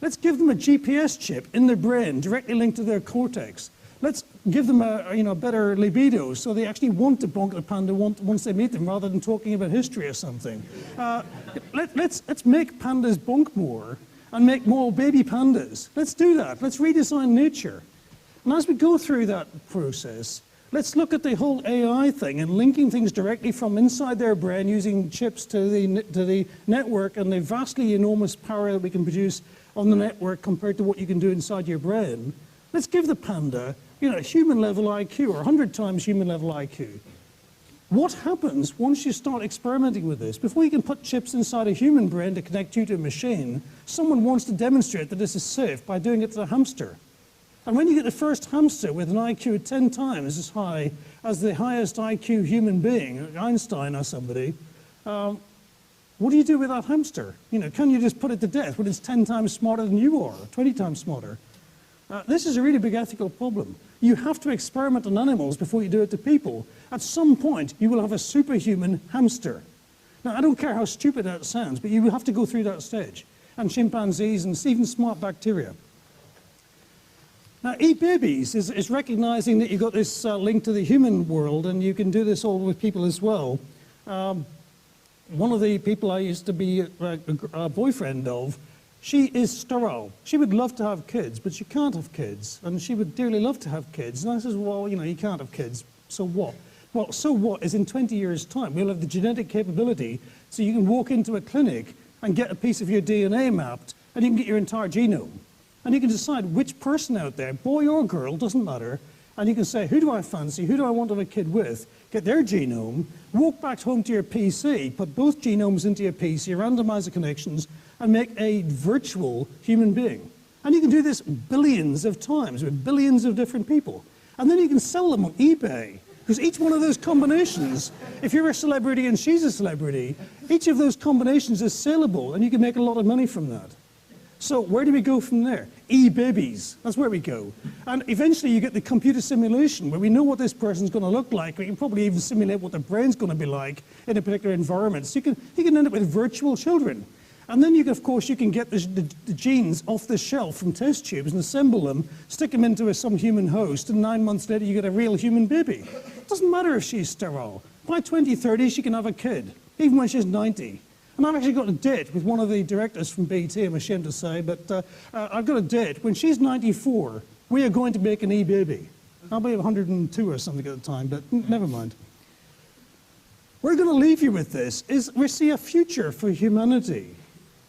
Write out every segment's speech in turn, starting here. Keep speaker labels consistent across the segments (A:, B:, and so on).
A: Let's give them a GPS chip in their brain, directly linked to their cortex. Let's give them a better libido, so they actually want to bonk the panda once they meet them, rather than talking about history or something. Let's make pandas bonk more and make more baby pandas. Let's do that. Let's redesign nature. And as we go through that process, let's look at the whole AI thing and linking things directly from inside their brain using chips to the network and the vastly enormous power that we can produce on the network compared to what you can do inside your brain. Let's give the panda human-level IQ, or 100 times human-level IQ. What happens once you start experimenting with this? Before you can put chips inside a human brain to connect you to a machine, someone wants to demonstrate that this is safe by doing it to a hamster. And when you get the first hamster with an IQ of 10 times as high as the highest IQ human being, Einstein or somebody, what do you do with that hamster? Can you just put it to death when it's 10 times smarter than you are, 20 times smarter? This is a really big ethical problem. You have to experiment on animals before you do it to people. At some point, you will have a superhuman hamster. Now, I don't care how stupid that sounds, but you will have to go through that stage. And chimpanzees and even smart bacteria. Now, e-babies is recognizing that you've got this link to the human world, and you can do this all with people as well. One of the people I used to be a boyfriend of, she is sterile. She would love to have kids, but she can't have kids. And she would dearly love to have kids. And I says, well, you can't have kids, so what? Well, so what is in 20 years' time, we'll have the genetic capability so you can walk into a clinic and get a piece of your DNA mapped, and you can get your entire genome. And you can decide which person out there, boy or girl, doesn't matter, and you can say, who do I fancy, who do I want to have a kid with, get their genome, walk back home to your PC, put both genomes into your PC, randomize the connections, and make a virtual human being. And you can do this billions of times with billions of different people. And then you can sell them on eBay. Because each one of those combinations, if you're a celebrity and she's a celebrity, each of those combinations is saleable, and you can make a lot of money from that. So where do we go from there? E-babies, that's where we go. And eventually you get the computer simulation where we know what this person's going to look like. We can probably even simulate what their brain's going to be like in a particular environment. So you can end up with virtual children. And then, of course, you can get the genes off the shelf from test tubes and assemble them, stick them into some human host, and 9 months later you get a real human baby. It doesn't matter if she's sterile. By 2030, she can have a kid, even when she's 90. And I've actually got a date with one of the directors from BT, I'm ashamed to say, but I've got a date. When she's 94, we are going to make an e-baby. I'll be 102 or something at the time, but never mind. We're going to leave you with this, is we see a future for humanity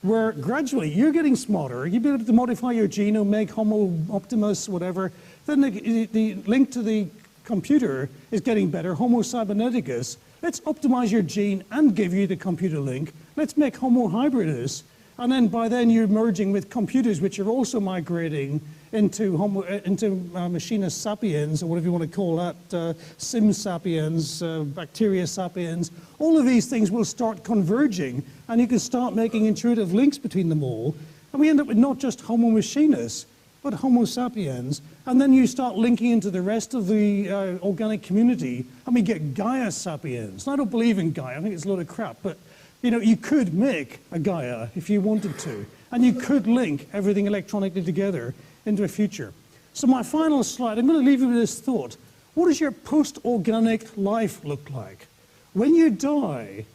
A: where gradually you're getting smarter, you'll be able to modify your genome, make Homo Optimus, whatever. Then the link to the computer is getting better, Homo Cyberneticus. Let's optimize your gene and give you the computer link. Let's make Homo hybridus. And then by then you're merging with computers which are also migrating into Machinus sapiens, or whatever you want to call that, Sim sapiens, Bacteria sapiens. All of these things will start converging, and you can start making intuitive links between them all. And we end up with not just Homo Machinus, but Homo sapiens. And then you start linking into the rest of the organic community, and we get Gaia sapiens. And I don't believe in Gaia, I think it's a load of crap, but you could make a Gaia if you wanted to, and you could link everything electronically together into a future. So my final slide, I'm going to leave you with this thought. What does your post-organic life look like? When you die,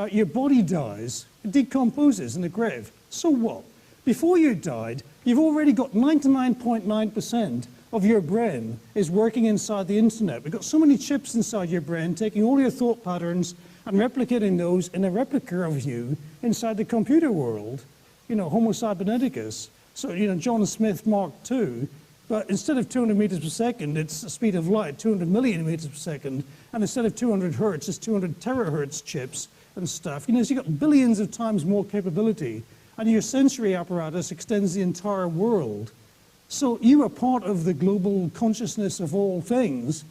A: your body dies, it decomposes in the grave. So what? Before you died, you've already got 99.9% of your brain is working inside the internet. We've got so many chips inside your brain, taking all your thought patterns and replicating those in a replica of you inside the computer world, Homo Cyberneticus. So, John Smith Mark II, but instead of 200 meters per second, it's the speed of light, 200 million meters per second, and instead of 200 hertz, it's 200 terahertz chips and stuff. So you've got billions of times more capability, and your sensory apparatus extends the entire world. So you are part of the global consciousness of all things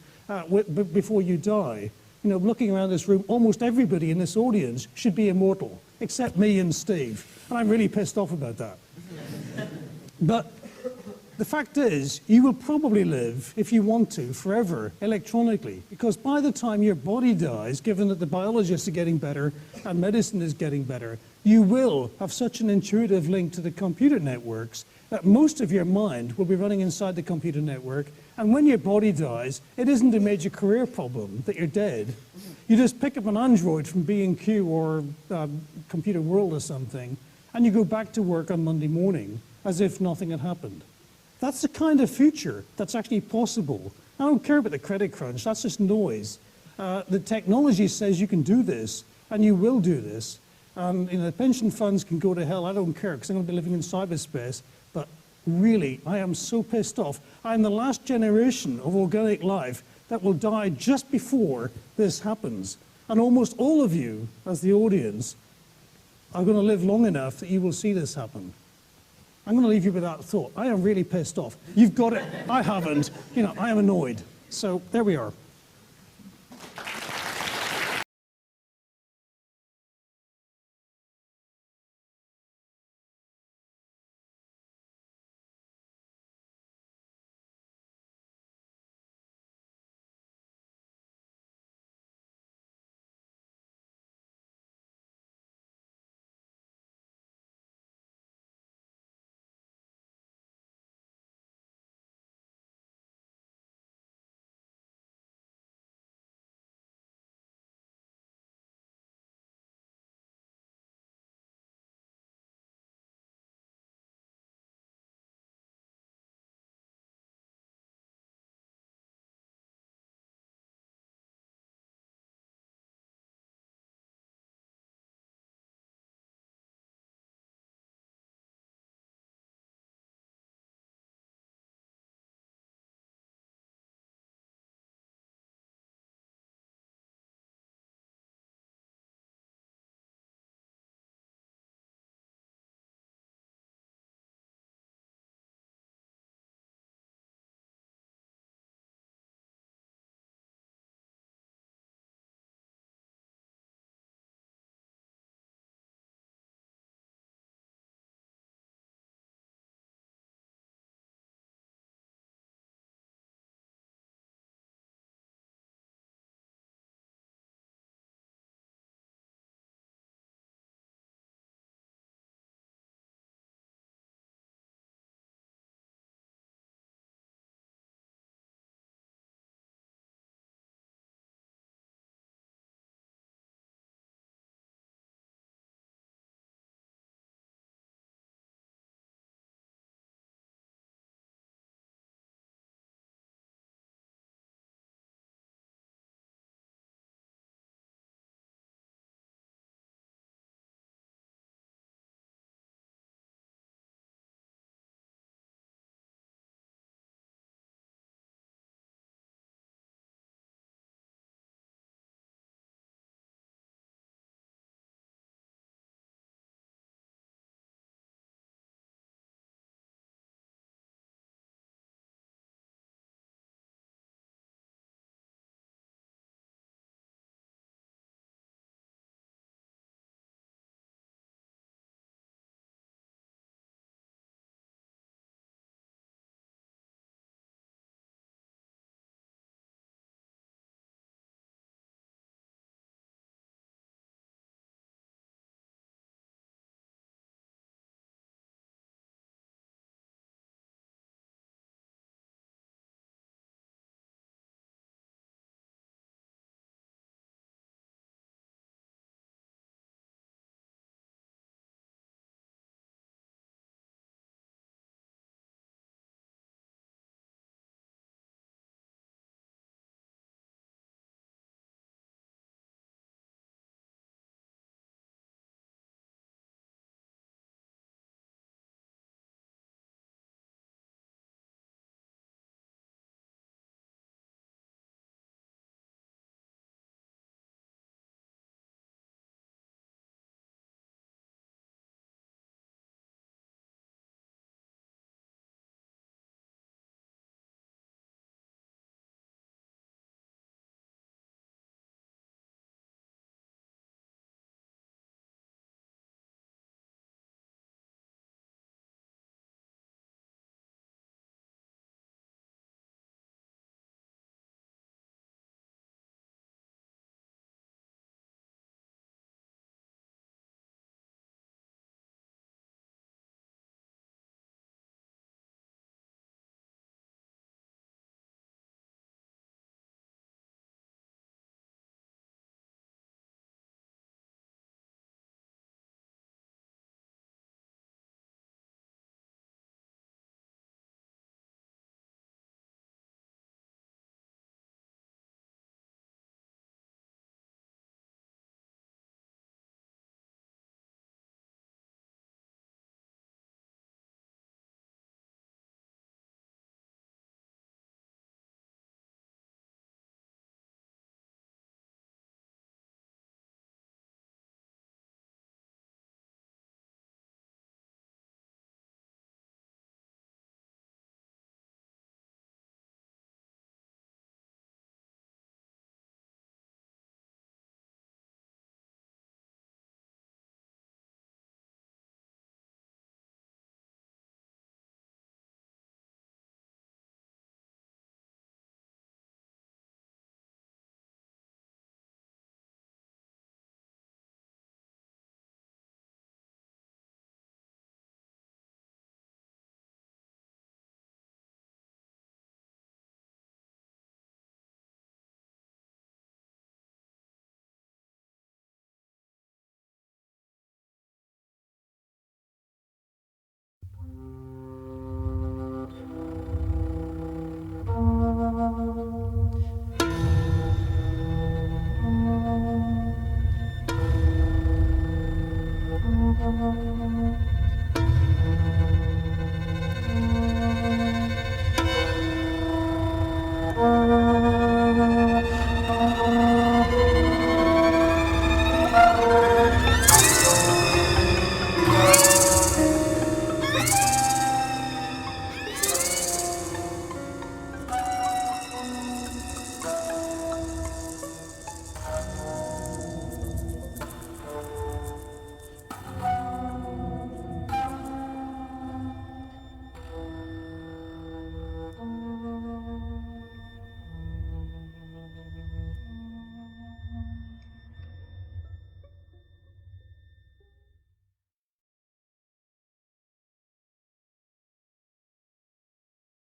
A: before you die. Looking around this room, almost everybody in this audience should be immortal, except me and Steve. And I'm really pissed off about that. But the fact is, you will probably live, if you want to, forever electronically. Because by the time your body dies, given that the biologists are getting better and medicine is getting better, You will have such an intuitive link to the computer networks that most of your mind will be running inside the computer network, and when your body dies, it isn't a major career problem that you're dead. You just pick up an Android from B&Q or Computer World or something, and you go back to work on Monday morning as if nothing had happened. That's the kind of future that's actually possible. I don't care about the credit crunch, that's just noise. The technology says you can do this, and you will do this. The pension funds can go to hell, I don't care, because I'm going to be living in cyberspace. But really, I am so pissed off. I am the last generation of organic life that will die just before this happens. And almost all of you, as the audience, are going to live long enough that you will see this happen. I'm going to leave you with that thought. I am really pissed off. You've got it. I haven't. I am annoyed. So there we are.